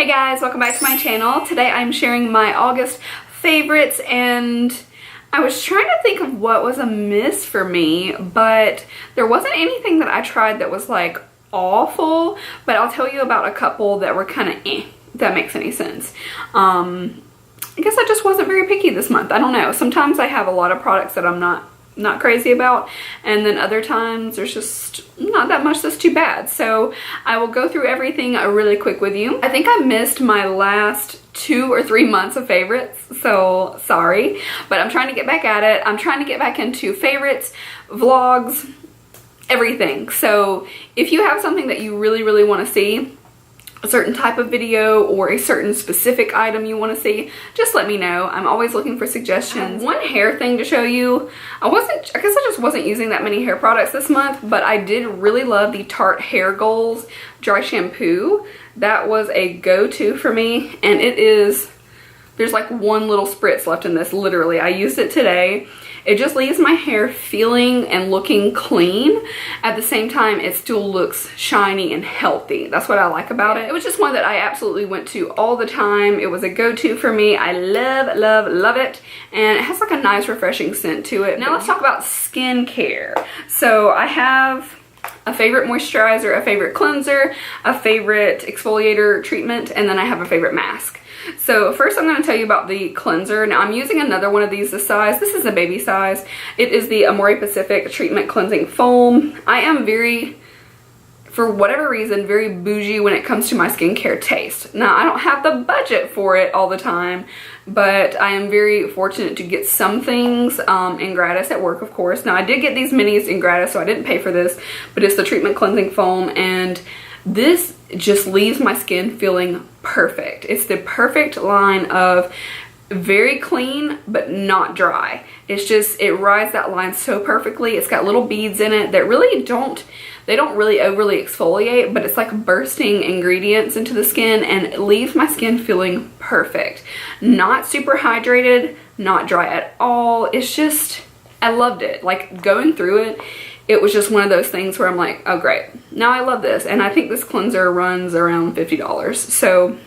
Hey guys, welcome back to my channel. Today I'm sharing my August favorites, and I was trying to think of what was a miss for me, but there wasn't anything that I tried that was like awful, but I'll tell you about a couple that were kind of if that makes any sense. I guess I just wasn't very picky this month. I don't know. Sometimes I have a lot of products that I'm not crazy about, and then other times there's just not that much that's too bad. So I will go through everything really quick with you. I think I missed my last 2 or 3 months of favorites, so sorry, but I'm trying to get back at it. I'm trying to get back into favorites, vlogs, everything. So if you have something that you really want to see, a certain type of video or a certain specific item you want to see, just let me know. I'm always looking for suggestions. One hair thing to show you. I guess I just wasn't using that many hair products this month, but I did really love the Tarte Hair Goals dry shampoo. That was a go-to for me, and it is, there's like one little spritz left in this, literally. I used it today. It just leaves my hair feeling and looking clean. At the same time, it still looks shiny and healthy. That's what I like about it. It was just one that I absolutely went to all the time. It was a go-to for me. I love it. And it has like a nice refreshing scent to it. Now let's talk about skincare. So I have a favorite moisturizer, a favorite cleanser, a favorite exfoliator treatment, and then I have a favorite mask. So first I'm going to tell you about the cleanser. Now I'm using another one of these this size. This is a baby size. It is the Amore Pacific Treatment Cleansing Foam. I am very, for whatever reason, very bougie when it comes to my skincare taste. Now I don't have the budget for it all the time, but I am very fortunate to get some things in Gratis at work, of course. Now I did get these minis in Gratis, so I didn't pay for this, but it's the Treatment Cleansing Foam, and this just leaves my skin feeling perfect. It's the perfect line of very clean but not dry. It's just, it rides that line so perfectly. It's got little beads in it that really don't really overly exfoliate, but it's like bursting ingredients into the skin, and it leaves my skin feeling perfect. Not super hydrated, not dry at all. It's just, I loved it. Like going through it, it was just one of those things where I'm like, oh great, now I love this. And I think this cleanser runs around $50. So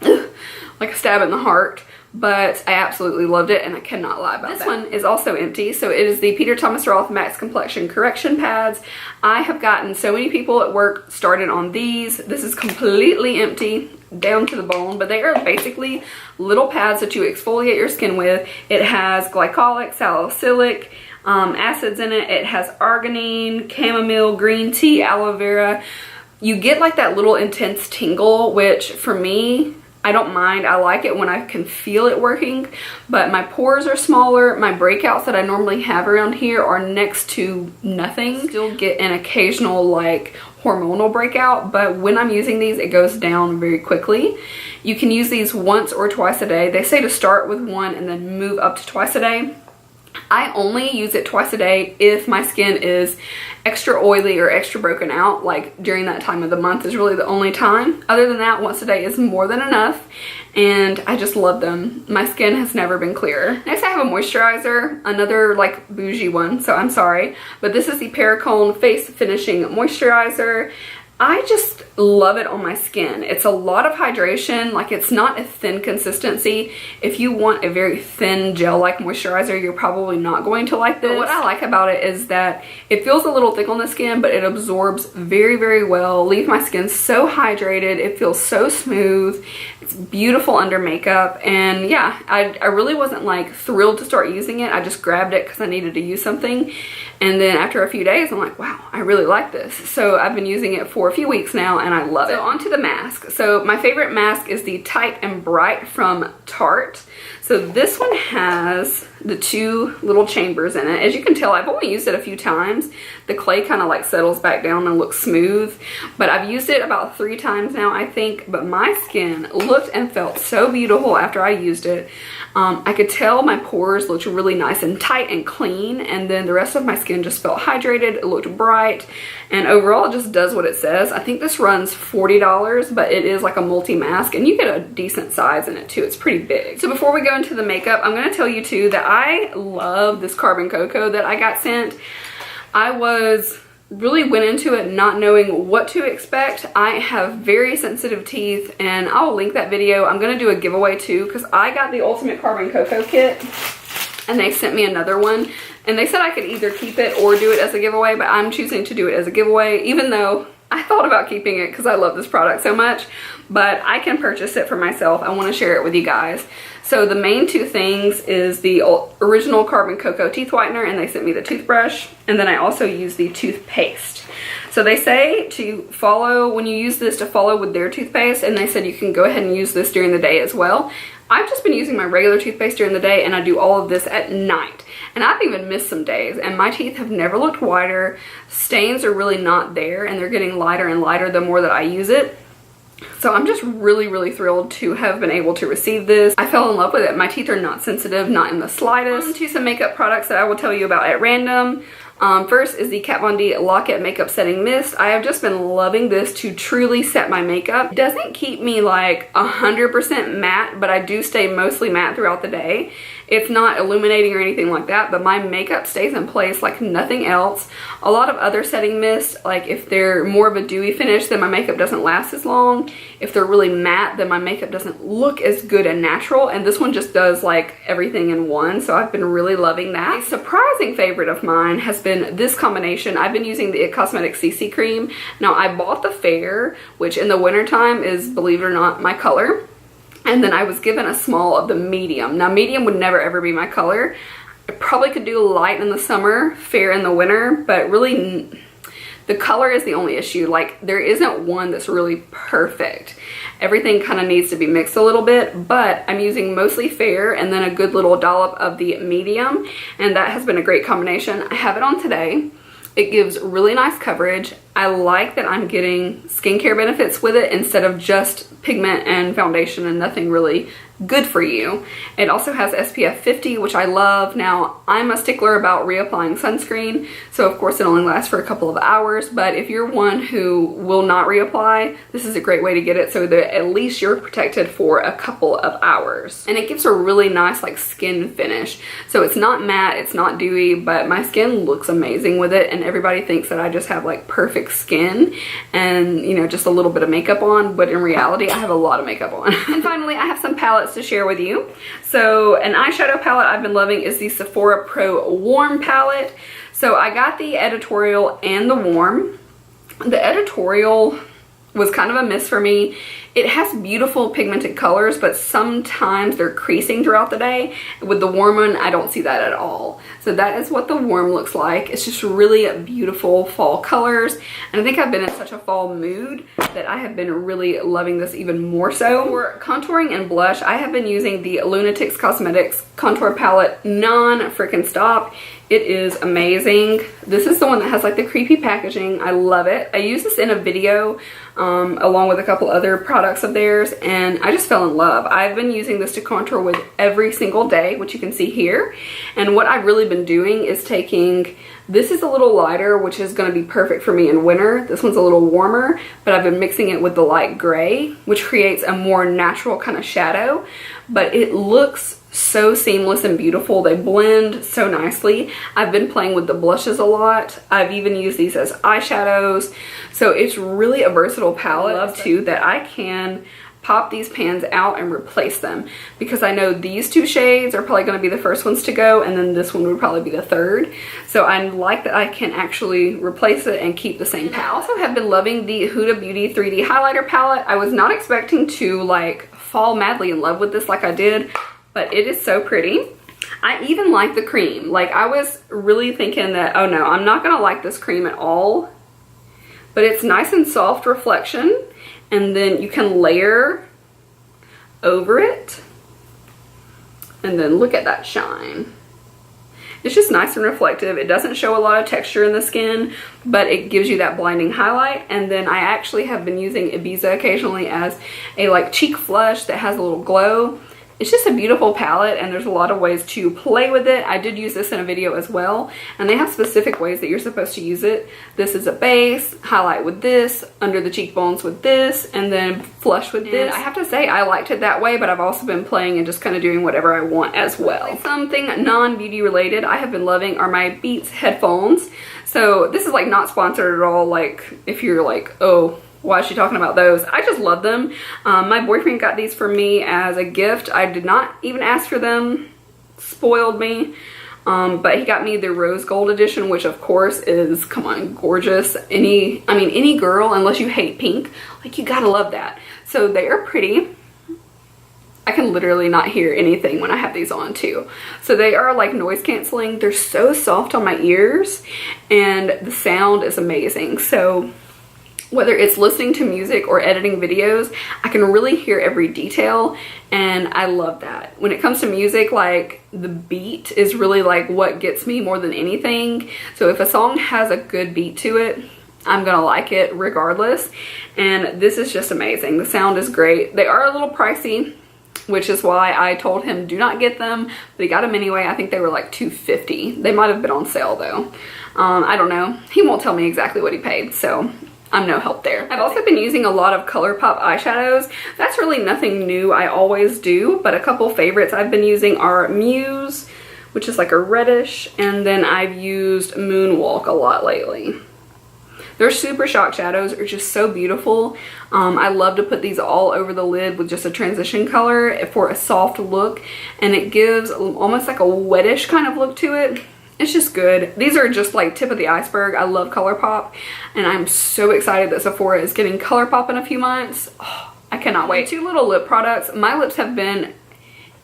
like a stab in the heart, but I absolutely loved it, and I cannot lie about that. This one is also empty. So it is the Peter Thomas Roth Max Complexion Correction Pads. I have gotten so many people at work started on these. This is completely empty down to the bone, but they are basically little pads that you exfoliate your skin with. It has glycolic, salicylic acids in it. It has arginine, chamomile, green tea, aloe vera. You get like that little intense tingle, which for me, I don't mind. I like it when I can feel it working, but my pores are smaller. My breakouts that I normally have around here are next to nothing. Still get an occasional like hormonal breakout, but when I'm using these, it goes down very quickly. You can use these once or twice a day. They say to start with one and then move up to twice a day. I only use it twice a day if my skin is extra oily or extra broken out, like during that time of the month is really the only time. Other than that, once a day is more than enough, and I just love them. My skin has never been clearer. Next I have a moisturizer, another like bougie one, so I'm sorry, but this is the Pear Face Finishing Moisturizer. I just love it on my skin. It's a lot of hydration. Like, it's not a thin consistency. If you want a very thin gel-like moisturizer, you're probably not going to like this. But what I like about it is that it feels a little thick on the skin, but it absorbs very well. Leaves my skin so hydrated. It feels so smooth. It's beautiful under makeup. And yeah, I really wasn't like thrilled to start using it. I just grabbed it because I needed to use something. And then after a few days, I'm like, wow, I really like this. So I've been using it for a few weeks now, and I love it. So on to the mask. So my favorite mask is the Tight and Bright from Tarte. So this one has the 2 little chambers in it. As you can tell, I've only used it a few times. The clay kind of like settles back down and looks smooth, but I've used it about 3 times now, I think. But my skin looked and felt so beautiful after I used it. I could tell my pores looked really nice and tight and clean, and then the rest of my skin just felt hydrated. It looked bright, and overall it just does what it says. I think this runs $40, but it is like a multi-mask, and you get a decent size in it too. It's pretty big. So before we go into the makeup, I'm going to tell you too that I love this Carbon Coco that I got sent. I was really went into it not knowing what to expect. I have very sensitive teeth, and I'll link that video. I'm gonna do a giveaway too, because I got the Ultimate Carbon Cocoa kit and they sent me another one, and they said I could either keep it or do it as a giveaway, but I'm choosing to do it as a giveaway, even though I thought about keeping it because I love this product so much, but I can purchase it for myself. I want to share it with you guys. So the main two things is the original Carbon Cocoa teeth whitener, and they sent me the toothbrush, and then I also use the toothpaste. So they say to follow, when you use this, to follow with their toothpaste, and they said you can go ahead and use this during the day as well. I've just been using my regular toothpaste during the day, and I do all of this at night. And I've even missed some days, and my teeth have never looked whiter. Stains are really not there, and they're getting lighter and lighter the more that I use it. So I'm just really, really thrilled to have been able to receive this. I fell in love with it. My teeth are not sensitive, not in the slightest. On to some makeup products that I will tell you about at random. First is the Kat Von D Lock-It Makeup Setting Mist. I have just been loving this to truly set my makeup. It doesn't keep me like 100% matte, but I do stay mostly matte throughout the day. It's not illuminating or anything like that, but my makeup stays in place like nothing else. A lot of other setting mists, like if they're more of a dewy finish, then my makeup doesn't last as long. If they're really matte, then my makeup doesn't look as good and natural, and this one just does like everything in one, so I've been really loving that. A surprising favorite of mine has been this combination. I've been using the IT Cosmetics CC Cream. Now I bought the Fair, which in the wintertime is, believe it or not, my color. And then I was given a small of the medium. Now medium would never ever be my color. I probably could do light in the summer, fair in the winter, but really the color is the only issue. Like there isn't one that's really perfect. Everything kind of needs to be mixed a little bit, but I'm using mostly fair and then a good little dollop of the medium, and that has been a great combination. I have it on today. It gives really nice coverage. I like that I'm getting skincare benefits with it instead of just pigment and foundation and nothing really good for you. It also has SPF 50, which I love. Now, I'm a stickler about reapplying sunscreen, so of course it only lasts for a couple of hours, but if you're one who will not reapply, this is a great way to get it so that at least you're protected for a couple of hours. And it gives a really nice like skin finish. So it's not matte, it's not dewy, but my skin looks amazing with it, and everybody thinks that I just have like perfect skin and, you know, just a little bit of makeup on, but in reality I have a lot of makeup on. And finally, I have some palettes to share with you. So an eyeshadow palette I've been loving is the Sephora Pro Warm palette. So I got the editorial and the warm. The editorial was kind of a miss for me. It has beautiful pigmented colors, but sometimes they're creasing throughout the day. With the warm one, I don't see that at all. So that is what the warm looks like. It's just really beautiful fall colors. And I think I've been in such a fall mood that I have been really loving this even more so. For contouring and blush, I have been using the Lunatics Cosmetics Contour Palette Non-Frickin' Stop. It is amazing. This is the one that has like the creepy packaging. I love it. I used this in a video along with a couple other products of theirs, and I just fell in love. I've been using this to contour with every single day, which you can see here. And what I've really been doing is taking, this is a little lighter, which is going to be perfect for me in winter. This one's a little warmer, but I've been mixing it with the light gray, which creates a more natural kind of shadow. But it looks so seamless and beautiful. They blend so nicely. I've been playing with the blushes a lot. I've even used these as eyeshadows. So it's really a versatile palette. I love too that I can pop these pans out and replace them, because I know these two shades are probably going to be the first ones to go, and then this one would probably be the third. So I like that I can actually replace it and keep the same palette. I also have been loving the Huda Beauty 3D highlighter palette. I was not expecting to like fall madly in love with this like I did, but it is so pretty. I even like the cream. Like I was really thinking that, oh no, I'm not gonna like this cream at all, but it's nice and soft reflection, and then you can layer over it, and then look at that shine. It's just nice and reflective. It doesn't show a lot of texture in the skin, but it gives you that blinding highlight. And then I actually have been using Ibiza occasionally as a like cheek flush that has a little glow. it's just a beautiful palette, and there's a lot of ways to play with it. I did use this in a video as well, and they have specific ways that you're supposed to use it. This is a base, highlight with this, under the cheekbones with this, and then flush with this. I have to say I liked it that way, but I've also been playing and just kind of doing whatever I want as well. Something non-beauty related I have been loving are my Beats headphones. So this is like not sponsored at all. Like if you're like, oh, why is she talking about those? I just love them. My boyfriend got these for me as a gift. I did not even ask for them. Spoiled me. But he got me the rose gold edition, which of course is, come on, gorgeous. Any girl, unless you hate pink, like you gotta love that. So they are pretty. I can literally not hear anything when I have these on too. So they are like noise canceling. They're so soft on my ears, and the sound is amazing. So whether it's listening to music or editing videos, I can really hear every detail, and I love that. When it comes to music, like the beat is really like what gets me more than anything. So if a song has a good beat to it, I'm gonna like it regardless. And this is just amazing. The sound is great. They are a little pricey, which is why I told him do not get them, but he got them anyway. I think they were like $2.50. They might have been on sale though. I don't know. He won't tell me exactly what he paid, so I'm no help there. I've also been using a lot of ColourPop eyeshadows. That's really nothing new. I always do, but a couple favorites I've been using are Muse, which is like a reddish, and then I've used Moonwalk a lot lately. Their Super Shock shadows are just so beautiful. I love to put these all over the lid with just a transition color for a soft look, and it gives almost like a wettish kind of look to it. It's just good. These are just like tip of the iceberg. I love ColourPop, and I'm so excited that Sephora is getting ColourPop in a few months. Oh, I cannot wait. 2 little lip products. My lips have been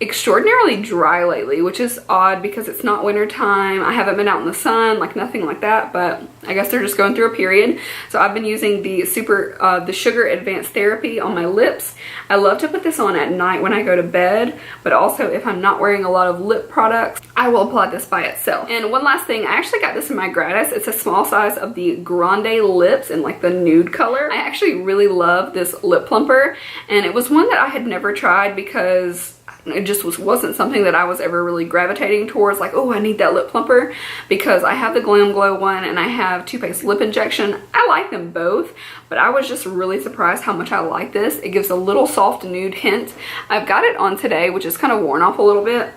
extraordinarily dry lately, which is odd because it's not winter time. I haven't been out in the sun, like nothing like that, but I guess they're just going through a period. So I've been using the Sugar Advanced Therapy on my lips. I love to put this on at night when I go to bed, but also if I'm not wearing a lot of lip products, I will apply this by itself. And one last thing, I actually got this in my Gratis. It's a small size of the Grande lips in like the nude color. I actually really love this lip plumper, and it was one that I had never tried because it just wasn't something that I was ever really gravitating towards, like, oh, I need that lip plumper, because I have the Glam Glow one and I have Too Faced Lip Injection. I like them both, but I was just really surprised how much I like this. It gives a little soft nude hint. I've got it on today, which is kind of worn off a little bit,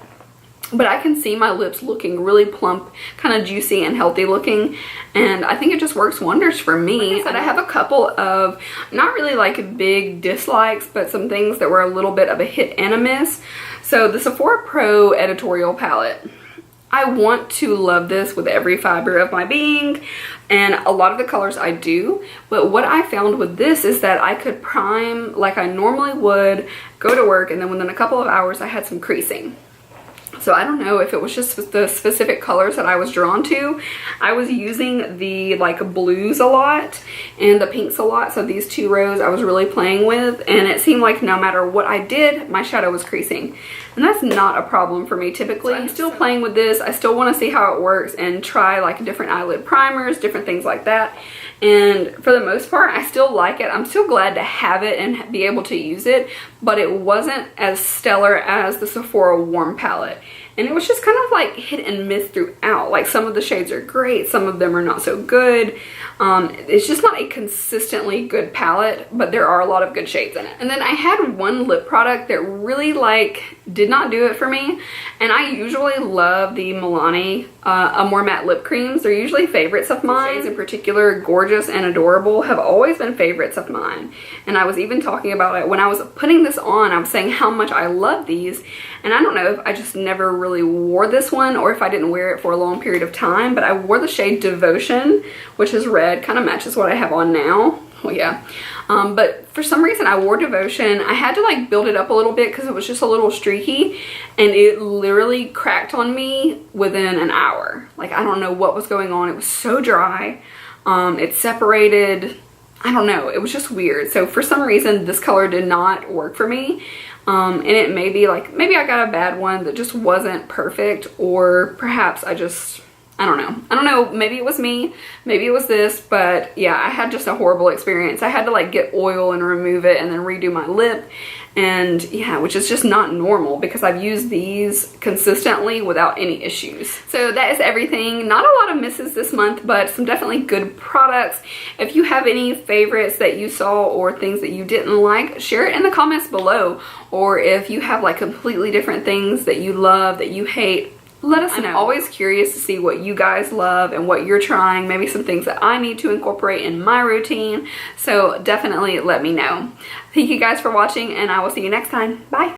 but I can see my lips looking really plump, kind of juicy and healthy looking, and I think it just works wonders for me. Like I said, I have a couple of not really like big dislikes, but some things that were a little bit of a hit and a miss. So the Sephora Pro editorial palette, I want to love this with every fiber of my being, and a lot of the colors I do, but what I found with this is that I could prime like I normally would, go to work, and then within a couple of hours I had some creasing. So I don't know if it was just the specific colors that I was drawn to. I was using the like blues a lot and the pinks a lot. So these 2 rows I was really playing with, and it seemed like no matter what I did, my shadow was creasing. And that's not a problem for me typically. So I'm still playing with this. I still want to see how it works and try like different eyelid primers, different things like that. And for the most part, I still like it. I'm still glad to have it and be able to use it, but it wasn't as stellar as the Sephora Warm palette. And it was just kind of like hit and miss throughout. Like some of the shades are great, some of them are not so good. It's just not a consistently good palette, but there are a lot of good shades in it. And then I had one lip product that really like did not do it for me. And I usually love the Milani Amore Matte Lip Creams. They're usually favorites of mine. Shades in particular, Gorgeous and Adorable, have always been favorites of mine. And I was even talking about it when I was putting this on. I was saying how much I love these. And I don't know if I just never really wore this one or if I didn't wear it for a long period of time, but I wore the shade Devotion, which is red, kind of matches what I have on now. Well, yeah. But for some reason I wore Devotion. I had to like build it up a little bit because it was just a little streaky, and it literally cracked on me within an hour. Like I don't know what was going on. It was so dry. It separated. I don't know. It was just weird. So for some reason this color did not work for me. And it may be like, maybe I got a bad one that just wasn't perfect, or perhaps I just I don't know, maybe it was me, maybe it was this, but yeah, I had just a horrible experience. I had to like get oil and remove it and then redo my lip, and yeah, which is just not normal because I've used these consistently without any issues. So that is everything. Not a lot of misses this month, but some definitely good products. If you have any favorites that you saw or things that you didn't like, share it in the comments below. Or if you have like completely different things that you love, that you hate, let us know. I'm always curious to see what you guys love and what you're trying, maybe some things that I need to incorporate in my routine. So definitely let me know. Thank you guys for watching, and I will see you next time. Bye.